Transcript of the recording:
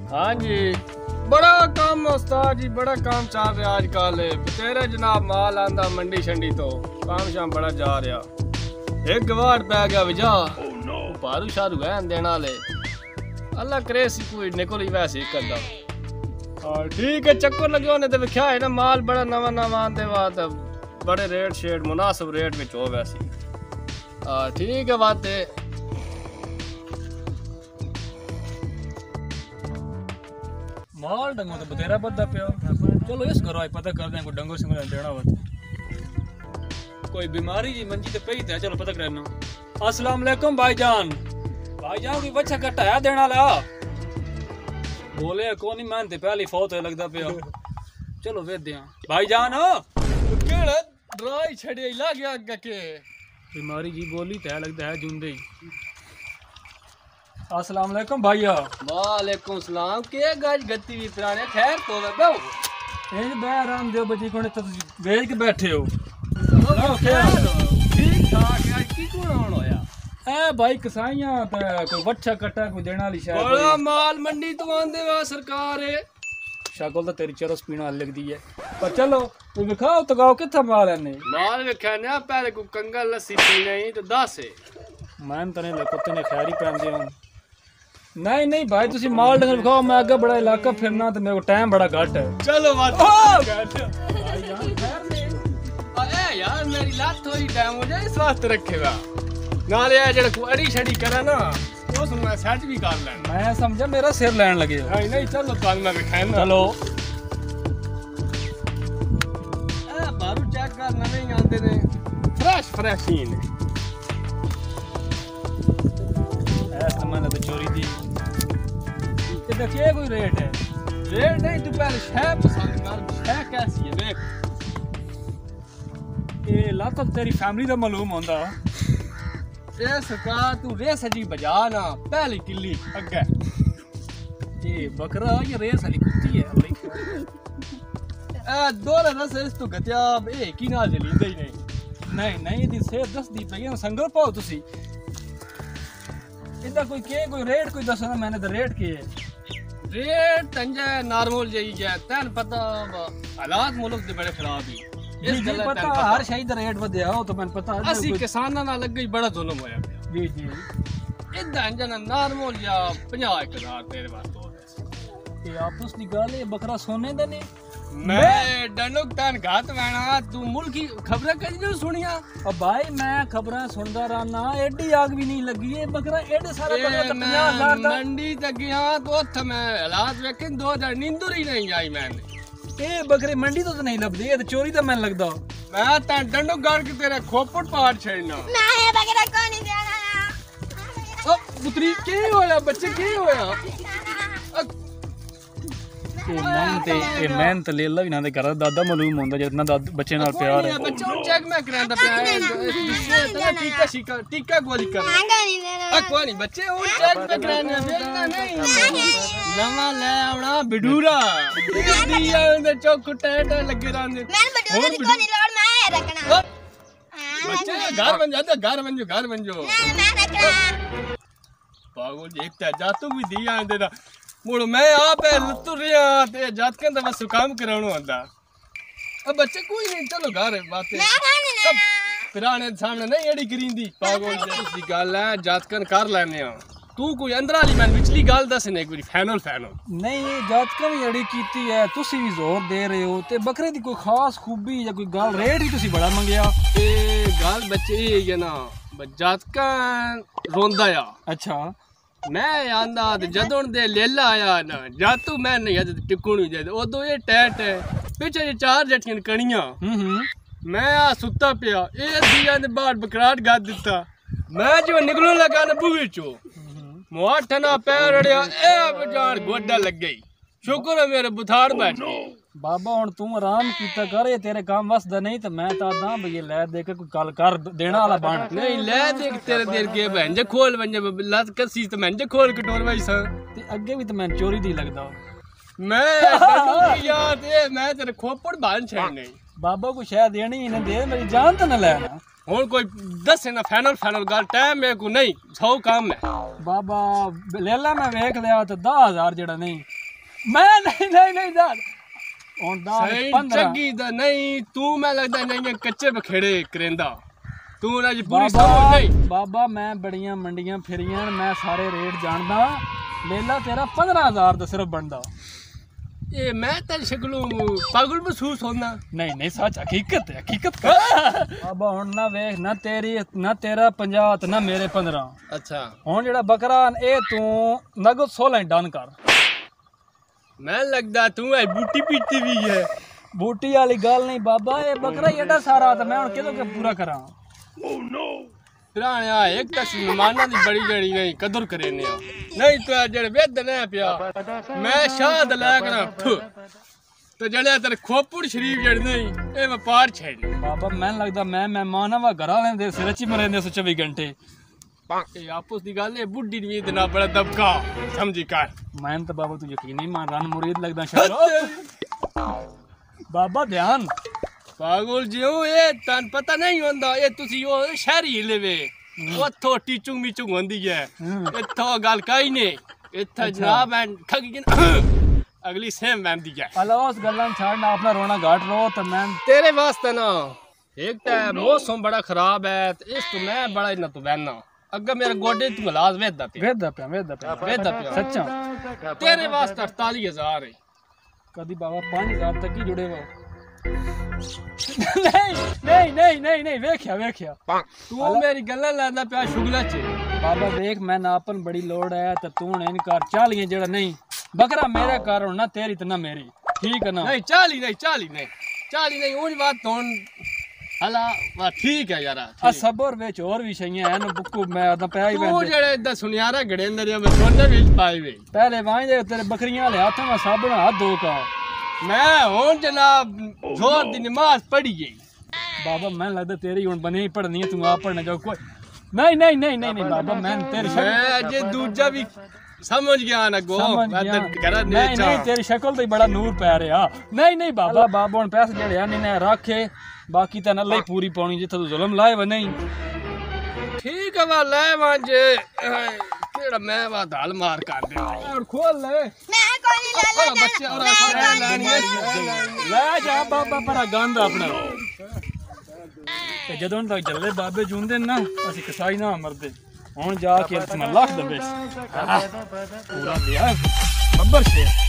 हाँ जी, बड़ा काम उस्ताद जी, बड़ा काम चल रहा आजकल। तेरे जनाब माल आंदा मंडी शंडी तो काम शाम बड़ा जा रहा। एक गवाड़ पै गया विजा भारू शारू है देने वाले। अल्लाह करे सी कोई निकल ही वैसे ही करदा। और ठीक है, चक्कर लगे होने ते विख्या है ना, माल बड़ा नवा नवा आंदे बाद बड़े रेट शेट मुनासिब रेट विच हो वैसी। ठीक है बात है। माल डंगो तो बतेरा बददा पिया। चलो इस करो आई पता कर दें कोई डंगो सिंगल देना हो कोई बीमारी जी मंजी ते पई थे। चलो पता करना। अस्सलाम वालेकुम भाईजान। भाईजान कोई बच्चा कटाया देना ला बोले कौन नहीं मान ते पहली फौत है लगदा पिया। चलो वे दिया भाईजान केड़ा ड्राई छड़े ला गया अगे के बीमारी जी बोली ते लगदा है जुंदे ही। अस्सलाम वालेकुम भैया। वालेकुम सलाम। के गज गति भी पुराने खैर तो बो ए बैराम दियो बजी कोने तो वेच के बैठे हो। ठीक ठाक है। की कौन होया ए भाई कसाइयां ते कोई वच्छा कट्टा कोई देने वाली शायद बड़ा माल मंडी तो आंदे वा सरकार है। शक्ल तो तेरी चरस पीना लगदी है। पर चलो तू दिखाओ तो गाओ किथा माल है नहीं माल वेख्या ना पहले को कंगल लस्सी पी नहीं तो 10 है। मैं तने ले कुत्ते ने खैर ही पैंदे हो। नहीं नहीं भाई तुसी माल डंगर दिखाओ। मैं आगे बड़ा इलाका फिरना तो मेरे को टाइम बड़ा घट है। चलो बात भाई जान खैर नहीं। अरे यार मेरी लात थोड़ी टाइम हो जाए इस वास्ते रखेगा नाले आ जेड़ा को अड़ी छड़ी करा ना उस मैं सेट भी कर लेना। मैं समझा मेरा सिर लैन लगे। नहीं नहीं चलो तो मैं बिठाए ना। चलो ए बारू चेक कर नवे ही आंदे ने फ्रेश फ्रेश ही ने। ऐसा मैंने तो चोरी दी ते देखिए कोई रेट है। रेट नहीं तू पहले शह पसंद कर शह कैसी है देख। ये लात तेरी फैमिली दा मालूम होंदा। ए सरकार तू रेस जी बजा ना पहली किल्ली अगे। ये बकरा ये रेस वाली कुत्ती है भाई। ए दो रस इस तो गतिया ए की ना जलींदे ही नहीं। नहीं नहीं इदी सेहत दस दी पई है संगल पाओ तुसी। इदा कोई रेट कोई दसो ना। मैंने तो रेट की है रेट तंजे नॉर्मल जई है। तन पता हालात मुल्क दे बड़े खराब ही इस गल पता हर शई दा रेट वधया हो तो मैंने पता। असि किसानां नाल लग गई बड़ा जुल्म होया पिया। जी जी इदा अंजना नॉर्मल या 50,000 तेरे वास्ते हो। ये आपस दी गल है बकरा सोने दा नहीं। मैं डनुक तन घात वेना तू मुल्की खबरें कदी नहीं सुनिया। अब भाई मैं खबरें सुनदा रहना एडी आग भी नहीं लगी है बकरा एडे सारा बकरा तो 50,000 दा। मंडी तक गया तो ओथ मैं हालात वेखे 2000 नींदर ही नहीं आई मैंने। ए बकरे मंडी तो नहीं लभदी है तो चोरी तो मैं लगदा। मैं ता डंडो गाड़ के तेरे खोपट पाड़ छेड़ना। मैं ये बकरा को नहीं देना। ओ पुत्री के होया बच्चे के होया। ये मेहनत ले ला भी ना दे कर दादा मालूम होंदा जितना बच्चे नाल प्यार है। बच्चा उन चेक में करांदा पिया टीका शिका टीका गोली कर मांगा नहीं देना। कोई नहीं बच्चे उन चेक में कराने बेचना नहीं। नवा ले आवना बिडूरा दिया ने चौक टेट लगे रहंदे। मैं बटूरे को नहीं लोड मैं रखना। बच्चे घर बन जाते घर बन जो मैं रखना। पागल एक ता जातू भी दिया देना मुड़ मैं आप लुतुर रिया ते जात के बस काम कराणो आंदा। अब बच्चे कोई नहीं चलो घर बातें मैं खाने ना पुराने सामने नहीं एड़ी करींदी पागल दी गल है जातकन कर लेने आ। तू कोई अंदर वाली मैं विचली गल दस ने कोई फैनल नहीं ये जातका भी अड़ी कीती है तुसी भी जोर दे रहे हो ते बकरे दी कोई खास खूबी या कोई गल रेट ही तुसी बड़ा मंगया। ते गल बच्चे ये ना जातकन रोंदा आ। अच्छा मैं आंदा ते जदों दे लेला आया ना जातू मैं नहीं अज टिकू नहीं जाए उदो ये टैट है पीछे 4 जटियां कणियां। मैं आ सुता पिया ए दिया ने बाहर बकराट गा दिता। मैं जो निकलू लगा ना बूहे चो मोठना पैर अड़िया ए जान गोडा लग गई। शुक्र है मेरे बुथार बैठ बाबा हुण तू आराम कीता कर ये तेरे काम वसदा नहीं तो मैं ता दा भई ले दे के कोई गल कर देना वाला बन। नहीं ले दे तेरे देर के भंजे खोल वंजे लत कसी तो मैं खोल कटोर भाई सा ते अगे भी तो मैं चोरी दी लगदा। मैं याद है मैं तेरे खोपड़ बांध छेड़ने बाबा को शायद देनी ही ना दे मेरी जान तो न लेना। हुण कोई दस ना फाइनल गल टाइम मेरे को नहीं 100 काम है बाबा लेला मैं वेख लिया तो 10,000 जेड़ा नहीं मैं नहीं दाद ਹੁਣ ਦਾ ਸਹੀ 15 ਚੱਗੀ ਦਾ ਨਹੀਂ ਤੂੰ ਮੈਂ ਲੱਗਦਾ ਨਹੀਂ ਕੱਚੇ ਬਖੇੜੇ ਕਰੇਂਦਾ ਤੂੰ ਨਾ ਜੀ ਪੂਰੀ ਸਮਝ ਨਹੀਂ ਬਾਬਾ ਮੈਂ ਬੜੀਆਂ ਮੰਡੀਆਂ ਫਿਰੀਆਂ ਮੈਂ ਸਾਰੇ ਰੇਟ ਜਾਣਦਾ ਮੇਲਾ ਤੇਰਾ 15000 ਦਾ ਸਿਰਫ ਬਣਦਾ ਇਹ ਮੈਂ ਤਾਂ ਸ਼ਕਲੋਂ ਪਾਗਲ ਮਹਿਸੂਸ ਹੁੰਦਾ ਨਹੀਂ ਸੱਚ ਹਕੀਕਤ ਹੈ ਹਕੀਕਤ ਬਾਬਾ ਹੁਣ ਨਾ ਵੇਖ ਨਾ ਤੇਰੀ ਨਾ ਤੇਰਾ 50 ਤੇ ਨਾ ਮੇਰੇ 15 ਅੱਛਾ ਹੁਣ ਜਿਹੜਾ ਬੱਕਰਾ ਇਹ ਤੂੰ ਨਗਦ 16 ਡਨ ਕਰ ਮੈਂ ਲੱਗਦਾ ਤੂੰ ਐ ਬੂਟੀ ਪੀਤੀ ਵੀ ਹੈ ਬੂਟੀ ਵਾਲੀ ਗੱਲ ਨਹੀਂ ਬਾਬਾ ਇਹ ਬੱਕਰਾ ਹੀ ਐਡਾ ਸਾਰਾ ਤਾਂ ਮੈਂ ਹੁਣ ਕਿਦੋਂ ਕਿ ਪੂਰਾ ਕਰਾਂ ਰਾਣਿਆ ਇੱਕ ਤਾਂ ਮਹਿਮਾਨਾਂ ਦੀ ਬੜੀ ਜੜੀ ਨਹੀਂ ਕਦਰ ਕਰੇ ਨੇ ਨਹੀਂ ਤੂੰ ਜਿਹੜੇ ਵੇਦ ਨਾ ਪਿਆ ਮੈਂ ਸ਼ਾਦ ਲੈ ਕੇ ਨਾ ਤੇ ਜਿਹੜੇ ਤੇਰੇ ਖੋਪੜ ਸ਼ਰੀਫ ਜਿਹੜੇ ਨਹੀਂ ਇਹ ਵਪਾਰ ਛੇੜ ਬਾਬਾ ਮੈਨੂੰ ਲੱਗਦਾ ਮੈਂ ਮਹਿਮਾਨ ਆ ਵਾ ਘਰ ਵਾਲਿਆਂ ਦੇ ਸਿਰ 'ਚ ਹੀ ਮਰੇ ਨੇ 24 ਘੰਟੇ ਇਹ ਆਪਸ ਦੀ ਗੱਲ ਹੈ ਬੁੱਢੀ ਦੀ ਦੇ ਨਾਲ ਬੜਾ ਦਬਕਾ ਸਮਝੀ ਕਰ ਮੈਂ ਤਾਂ ਬਾਬਾ ਤੂੰ ਯਕੀਨ ਨਹੀਂ ਮੰਨ ਰਨ ਮੁਰੀਦ ਲੱਗਦਾ ਸ਼ਾਇਦ ਬਾਬਾ ਧਿਆਨ ਪਾਗਲ ਜਿਉ ਇਹ ਤਨ ਪਤਾ ਨਹੀਂ ਹੁੰਦਾ ਇਹ ਤੁਸੀਂ ਉਹ ਸ਼ਹਿਰੀ ਲਵੇ ਉੱਥੋਂ ਟੀਚੂ ਮੀਚੂ ਹੁੰਦੀ ਹੈ ਇੱਥੋਂ ਗੱਲ ਕਾਈ ਨੇ ਇੱਥੇ ਜਨਾਬ ਐ ਖਗੀ ਅਗਲੀ ਸੇਮ ਮੈਮ ਦੀ ਹੈ ਅਲਾ ਉਸ ਗੱਲਾਂ ਛੱਡਣਾ ਆਪਣਾ ਰੋਣਾ ਘਾਟ ਰੋ ਤੇ ਮੈਂ तेरे वास्ते ना एक तो मौसम बड़ा खराब है तो इस तो मैं बड़ा इन्ना तो बहना अगर मेरे गोडे तू इलाज वेदा पिया सच्चा तेरे वास्ते 48,000 है कदी बाबा 5000 तक ही जुड़े वो नहीं वेख्या तू मेरी गल्ला लादा पिया शुगला च बाबा देख मैं नापन बड़ी लोड़ है तो तू ने कर 40 जेड़ा नहीं बकरा मेरा कर ना तेरी तो ना मेरी ठीक है ना नहीं 40 नहीं उन बात तो हला वा ठीक है यार आ सबर विच और भी शैयां हैं बुक्कू मैं आदा पिया ही तू जेड़े इदा सुनियारा गड़ेंदर या मैं सोने विच पाई वे पहले वां जे तेरे बकरियां ले हाथ में साबण हाथ धो का मैं हुन जनाब जोर दी नमाज पढ़ी गई बाबा मैं लगदा तेरी हुन बनी पढ़नी है तू आप पढ़ने जाओ कोई नहीं बाबा मैं तेरी मैं अजे दूजा भी समझ गया ना गो मैं तो करा नहीं तेरी शक्ल तो बड़ा नूर पै रहा नहीं बाबा हुन पैसे जेड़े आ ने रखे बाकी तो नल्ला ही पूरी पानी जिथे तू जुल्म लाए व नहीं ठीक है वा ले वांजे केड़ा मैं वा दाल मार कर दे और खोल ले मैं कोई नहीं ले ले बच्चे और लानी ले जा बाबा पर गंद अपना ते जदों तक जल्ले बाबे जूंदे ना असि कसाई ना मरदे हुन जाके मैं लख दबे पूरा लिया बब्बर शेर